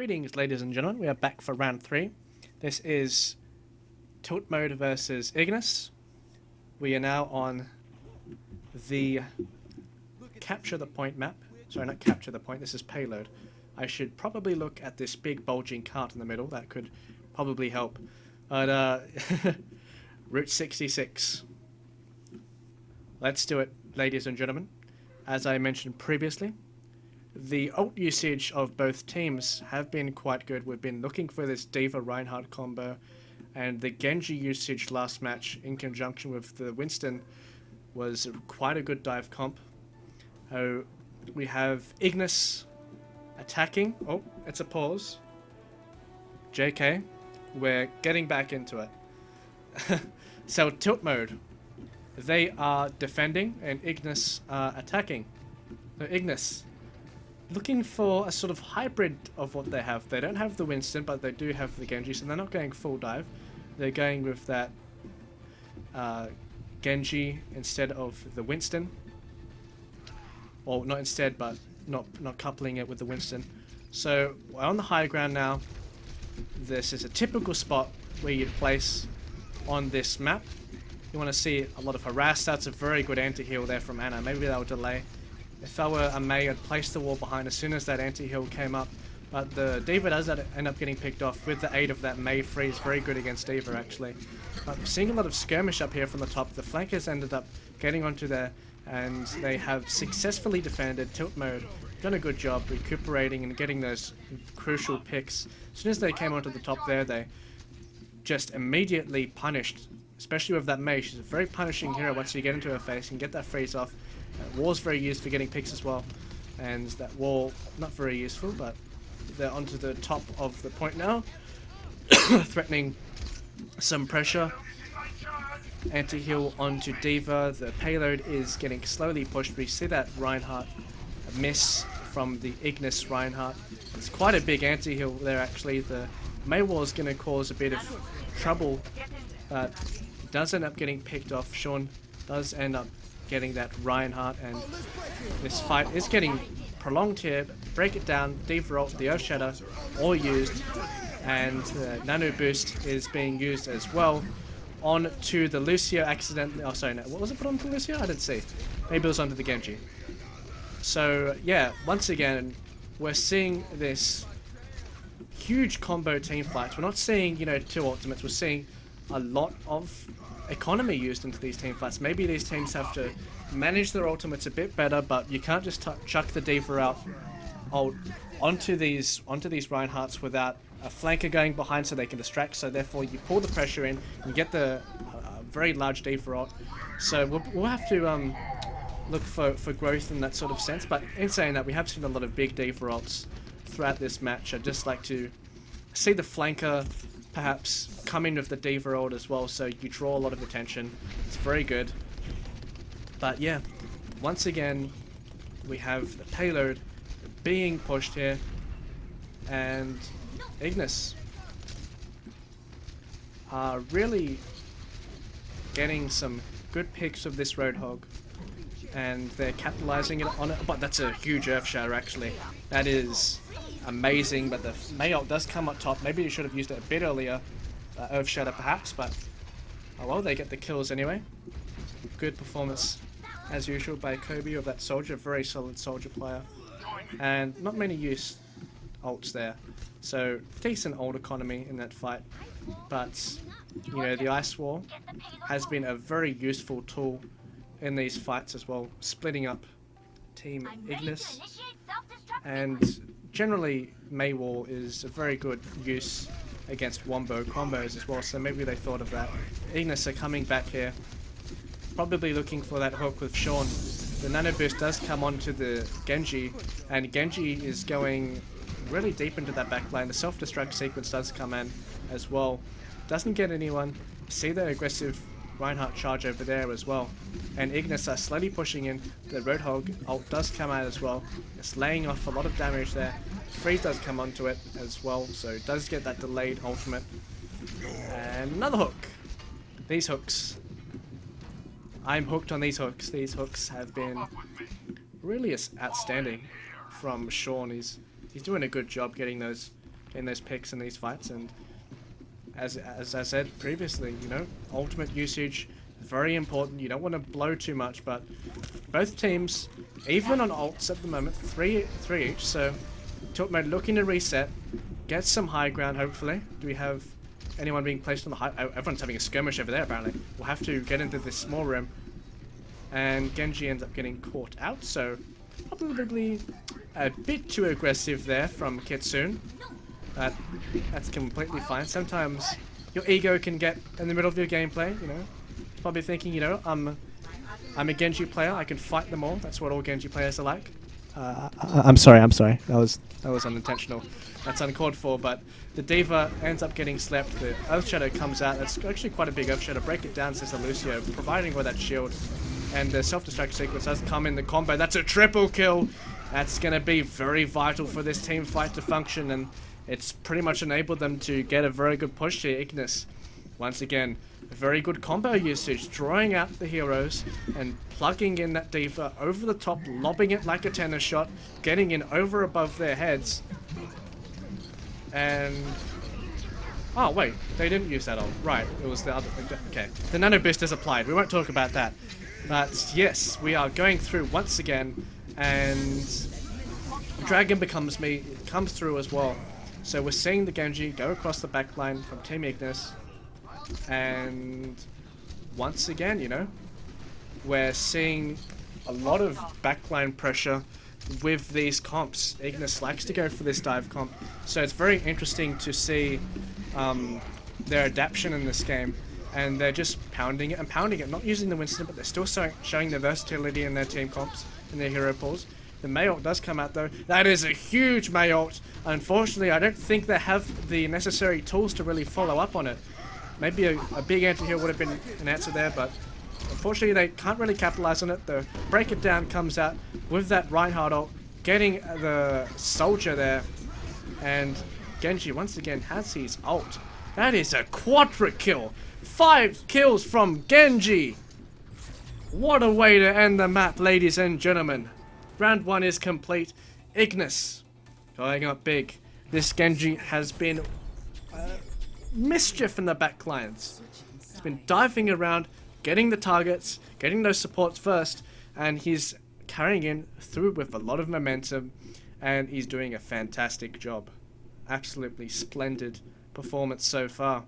Greetings, ladies and gentlemen. We are back for round 3. This is Tiltmode versus IGNIS. We are now on the capture the point map. Sorry, not capture the point. This is payload. I should probably look at this big bulging cart in the middle. That could probably help. But Route 66. Let's do it, ladies and gentlemen. As I mentioned previously, the ult usage of both teams have been quite good. We've been looking for this D.Va Reinhardt combo, and the Genji usage last match in conjunction with the Winston was quite a good dive comp. We have IGNIS attacking. Oh, it's a pause. JK, we're getting back into it. So tilt mode, they are defending and IGNIS are attacking. So IGNIS looking for a sort of hybrid of what they have. They don't have the Winston, but they do have the Genji, so they're not going full dive. They're going with that Genji instead of the Winston. Or not instead, but not coupling it with the Winston. So we're on the high ground now. This is a typical spot where you'd place on this map. You want to see a lot of harass. That's a very good anti-heal there from Ana. Maybe they'll delay. If I were a Mei, I'd place the wall behind as soon as that anti-heal came up. But the D.Va does end up getting picked off with the aid of that Mei freeze. Very good against D.Va, actually. But we're seeing a lot of skirmish up here from the top. The flankers ended up getting onto there, and they have successfully defended tilt mode. Done a good job recuperating and getting those crucial picks. As soon as they came onto the top there, they just immediately punished, especially with that Mei. She's a very punishing hero once you get into her face and get that freeze off. Wall's very used for getting picks as well, and that wall not very useful, but they're onto the top of the point now, threatening some pressure. Anti-heal onto D.Va. The payload is getting slowly pushed. We see that Reinhardt miss from the IGNIS Reinhardt. It's quite a big anti-heal there actually. The Mei wall is going to cause a bit of trouble, but does end up getting picked off. Sean does end up getting that Reinhardt, and this fight is getting prolonged here. Break it down. D.Va ult, the Earth Shatter, all used, and the Nano Boost is being used as well. On to the Lucio accidentally. Oh, sorry, no. What was it put onto Lucio? I didn't see. Maybe it was onto the Genji. So, yeah, once again, we're seeing this huge combo team fights. We're not seeing, you know, two ultimates. We're seeing a lot of economy used into these team fights. Maybe these teams have to manage their ultimates a bit better, but you can't just chuck the D.Va out onto these Reinhardts without a flanker going behind so they can distract. So therefore you pull the pressure in, you get the very large D.Va ult. So we'll have to look for growth in that sort of sense. But in saying that, we have seen a lot of big D.Va ults throughout this match. I'd just like to see the flanker perhaps come in with the D.Va ult as well, so you draw a lot of attention. It's very good. But yeah, once again, we have the payload being pushed here, and IGNIS are really getting some good picks of this Roadhog, and they're capitalizing on it. But that's a huge Earth Shatter actually. That is amazing, but the Mei ult does come up top. Maybe you should have used it a bit earlier, Earth Shatter perhaps, but oh well, they get the kills anyway. Good performance as usual by Kobe of that Soldier, very solid Soldier player, and not many use ults there, so decent ult economy in that fight. But you know, the Ice Wall has been a very useful tool in these fights as well, splitting up Team IGNIS, and generally Mei wall is a very good use against wombo combos as well, so maybe they thought of that. IGNIS are coming back here, probably looking for that hook with Sean. The Nano Boost does come onto the Genji, and Genji is going really deep into that back line. The self-destruct sequence does come in as well. Doesn't get anyone. See the aggressive Reinhardt charge over there as well. And IGNIS are slowly pushing in. The Roadhog ult does come out as well. It's laying off a lot of damage there. Freeze does come onto it as well, so it does get that delayed ultimate. And another hook. These hooks. I'm hooked on these hooks. These hooks have been really outstanding from Sean. He's doing a good job getting those in those picks in these fights. And as I said previously, you know, ultimate usage, very important. You don't want to blow too much, but both teams, even on ults at the moment, three each. So Tiltmode looking to reset, get some high ground hopefully. Do we have anyone being placed on the high? Oh, everyone's having a skirmish over there apparently. We'll have to get into this small room. And Genji ends up getting caught out, so probably a bit too aggressive there from Kitsune. That's completely fine. Sometimes your ego can get in the middle of your gameplay, you know. Probably thinking, you know, I'm a Genji player, I can fight them all. That's what all Genji players are like. I'm sorry. That was unintentional. That's uncalled for, but the D.Va ends up getting slept. The Earth Shadow comes out. That's actually quite a big Earth Shadow. Break it down, says the Lucio, providing with that shield. And the self-destruct sequence does come in the combo. That's a triple kill. That's going to be very vital for this team fight to function, and it's pretty much enabled them to get a very good push here. IGNIS, once again, a very good combo usage, drawing out the heroes and plugging in that D.Va over the top, lobbing it like a tennis shot, getting in over above their heads. And oh wait, they didn't use that ult. Right, it was the other. Okay, the nano boost is applied. We won't talk about that. But yes, we are going through once again, and Dragon comes through as well. So we're seeing the Genji go across the backline from Team IGNIS, and once again, you know, we're seeing a lot of backline pressure with these comps. IGNIS likes to go for this dive comp, so it's very interesting to see their adaptation in this game. And they're just pounding it, not using the Winston, but they're still showing their versatility in their team comps, in their hero pools. The Mei ult does come out though. That is a huge Mei ult. Unfortunately, I don't think they have the necessary tools to really follow up on it. Maybe a big anti-heal would have been an answer there, but unfortunately they can't really capitalize on it. The Break It Down comes out with that Reinhardt ult, getting the soldier there, and Genji once again has his ult. That is a quadra kill. 5 kills from Genji. What a way to end the map, ladies and gentlemen. Round 1 is complete. IGNIS going up big. This Genji has been mischief in the backlines. He's been diving around, getting the targets, getting those supports first, and he's carrying in through with a lot of momentum, and he's doing a fantastic job. Absolutely splendid performance so far.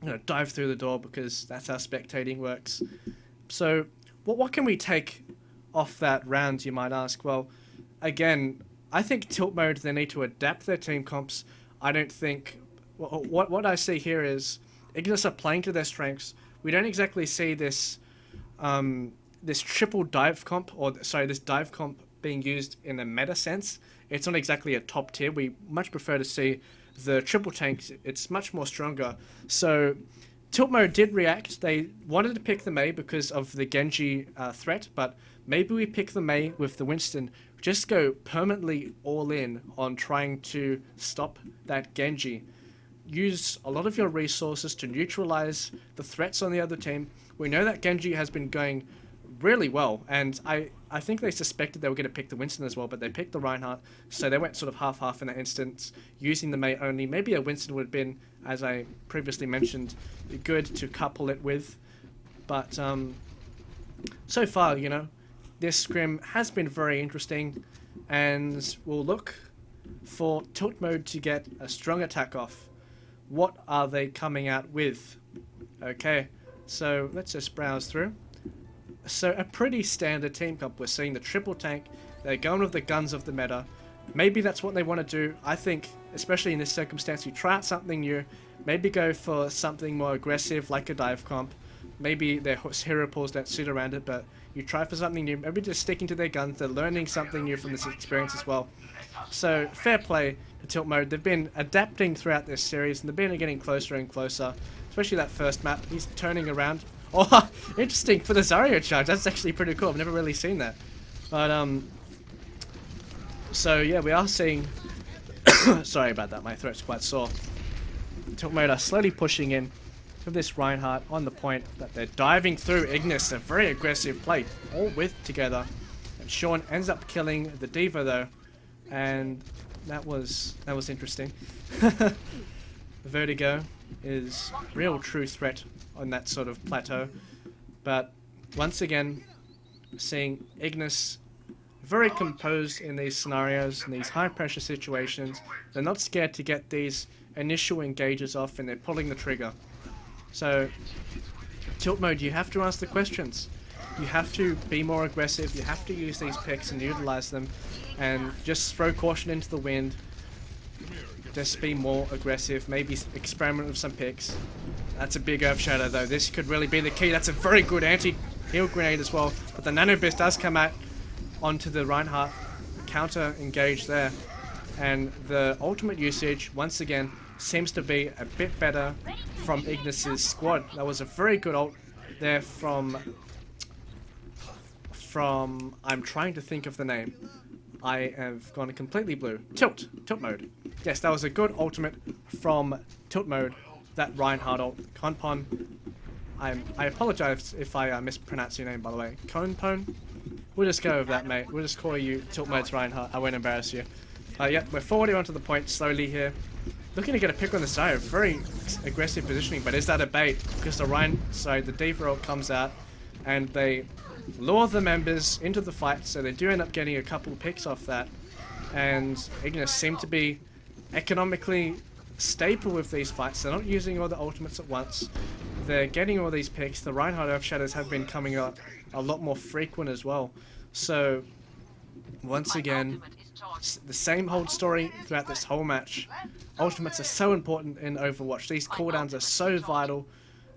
You know, dive through the door because that's how spectating works. So what can we take off that round, you might ask? Well, again, I think Tiltmode, they need to adapt their team comps. I don't think what I see here is IGNIS are playing to their strengths. We don't exactly see this this triple dive comp, or sorry, this dive comp being used in a meta sense. It's not exactly a top tier. We much prefer to see the triple tanks. It's much more stronger. So Tiltmode did react. They wanted to pick the Mei because of the Genji threat, but maybe we pick the Mei with the Winston. Just go permanently all in on trying to stop that Genji. Use a lot of your resources to neutralize the threats on the other team. We know that Genji has been going really well, and I think they suspected they were going to pick the Winston as well, but they picked the Reinhardt, so they went sort of half-half in that instance, using the Mei only. Maybe a Winston would have been, as I previously mentioned, good to couple it with, but so far, you know, this scrim has been very interesting, and we'll look for Tiltmode to get a strong attack off. What are they coming out with? Okay, so let's just browse through. So a pretty standard team comp. We're seeing the triple tank. They're going with the guns of the meta. Maybe that's what they want to do. I think, especially in this circumstance, you try out something new. Maybe go for something more aggressive, like a dive comp. Maybe their hero pools don't suit around it, but you try for something new. Maybe just sticking to their guns. They're learning something new from this experience as well. So fair play to Tiltmode. They've been adapting throughout this series, and they've been getting closer and closer. Especially that first map. He's turning around. Oh, interesting for the Zarya charge. That's actually pretty cool. I've never really seen that. But so yeah, we are seeing. Sorry about that. My throat's quite sore. Tiltmode are slowly pushing in with this Reinhardt on the point that they're diving through IGNIS. A very aggressive play, all with together. And Sean ends up killing the D.Va though, and that was interesting. Vertigo is real true threat on that sort of plateau, but once again, seeing Ignis very composed in these scenarios, in these high pressure situations. They're not scared to get these initial engages off, and they're pulling the trigger. So, tilt mode, you have to ask the questions. You have to be more aggressive, you have to use these picks and utilize them, and just throw caution into the wind. Just be more aggressive, maybe experiment with some picks. That's a big Earth Shatter though, this could really be the key. That's a very good anti-heal grenade as well, but the Nano Burst does come out onto the Reinhardt, counter engage there, and the ultimate usage once again seems to be a bit better from Ignis's squad. That was a very good ult there from I'm trying to think of the name. I have gone completely blue. Tilt mode. Yes, that was a good ultimate from tilt mode. That Reinhardt ult. Conpon. I apologize if I mispronounce your name, by the way. Conpon. We'll just go with that, mate. We'll just call you tilt mode's Reinhardt. I won't embarrass you. Yep, we're forwarding onto the point slowly here. Looking to get a pick on the side. Very aggressive positioning, but is that a bait? Because the D.Va ult comes out, and they lure the members into the fight, so they do end up getting a couple of picks off that. And Ignis seem to be economically stable with these fights. They're not using all the ultimates at once. They're getting all these picks. The Reinhardt Earth Shadows have been coming up a lot more frequent as well. So, once again, the same old story throughout this whole match. Ultimates are so important in Overwatch. These cooldowns are so vital,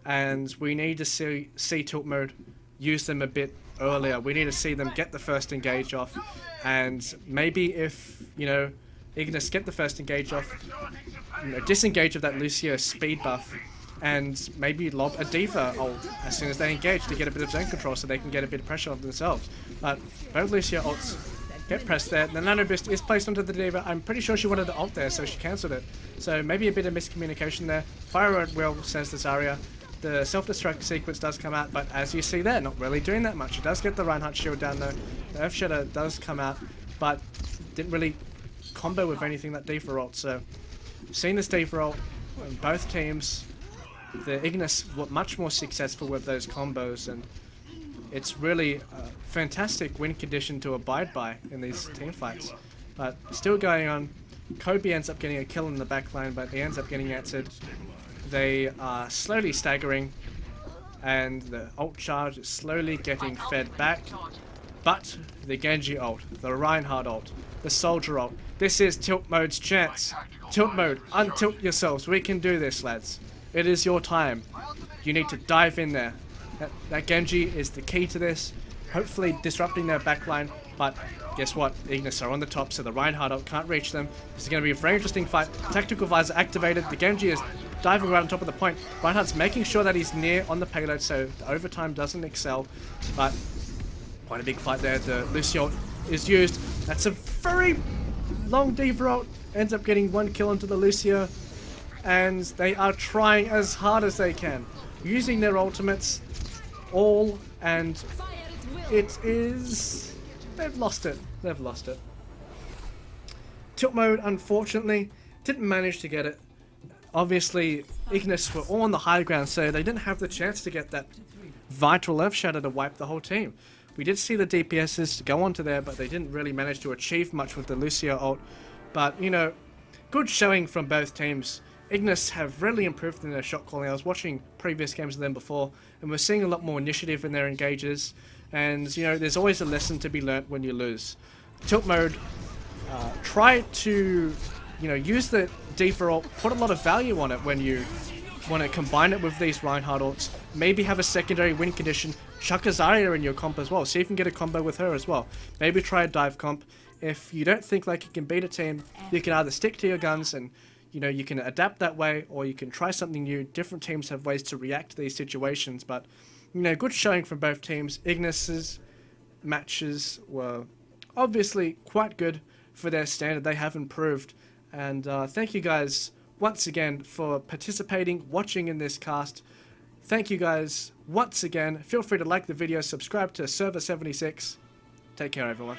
and we need to see tilt mode use them a bit earlier. We need to see them get the first engage off, and maybe if, you know, Ignis get the first engage off, you know, disengage of that Lucio speed buff, and maybe lob a D.Va ult as soon as they engage to get a bit of zone control so they can get a bit of pressure on themselves. But both Lucio ults get pressed there. The Nano Burst is placed onto the D.Va. I'm pretty sure she wanted the ult there, so she cancelled it. So maybe a bit of miscommunication there. Fire at will, says this Zarya. The self-destruct sequence does come out, but as you see there, not really doing that much. It does get the Reinhardt shield down though. The Earth Shatter does come out, but didn't really combo with anything that D.Va ult. So, seeing this D.Va ult in both teams, the Ignis were much more successful with those combos, and it's really a fantastic win condition to abide by in these team fights. But still going on. Kobe ends up getting a kill in the backline, but he ends up getting answered. They are slowly staggering, and the ult charge is slowly getting fed back. But the Genji ult, the Reinhardt ult, the Soldier ult, this is tilt mode's chance. Tilt mode, untilt yourselves. We can do this, lads. It is your time. You need to dive in there. That Genji is the key to this. Hopefully disrupting their backline, but guess what? Ignis are on the top, so the Reinhardt ult can't reach them. This is going to be a very interesting fight. Tactical Visor activated. The Genji is diving right on top of the point. Reinhardt's making sure that he's near on the payload so the overtime doesn't excel, but quite a big fight there. The Lucio is used. That's a very long D.Va ult. Ends up getting one kill onto the Lucio, and they are trying as hard as they can, using their ultimates all, and it is... they've lost it. They've lost it. Tilt mode, unfortunately, didn't manage to get it. Obviously, Ignis were all on the high ground, so they didn't have the chance to get that vital Earth Shatter to wipe the whole team. We did see the DPSs go onto there, but they didn't really manage to achieve much with the Lucio ult. But, you know, good showing from both teams. Ignis have really improved in their shot calling. I was watching previous games of them before, and we're seeing a lot more initiative in their engages. And, you know, there's always a lesson to be learnt when you lose. Tilt mode, try to, you know, use the D.Va ult, put a lot of value on it when you want to combine it with these Reinhardt ults. Maybe have a secondary win condition. Chuck a Zarya in your comp as well. See if you can get a combo with her as well. Maybe try a dive comp. If you don't think like you can beat a team, you can either stick to your guns and, you know, you can adapt that way, or you can try something new. Different teams have ways to react to these situations, but, you know, good showing from both teams. Ignis's matches were obviously quite good for their standard. They have improved. And thank you guys once again for participating, watching in this cast. Thank you guys once again. Feel free to like the video, subscribe to Server 76. Take care, everyone.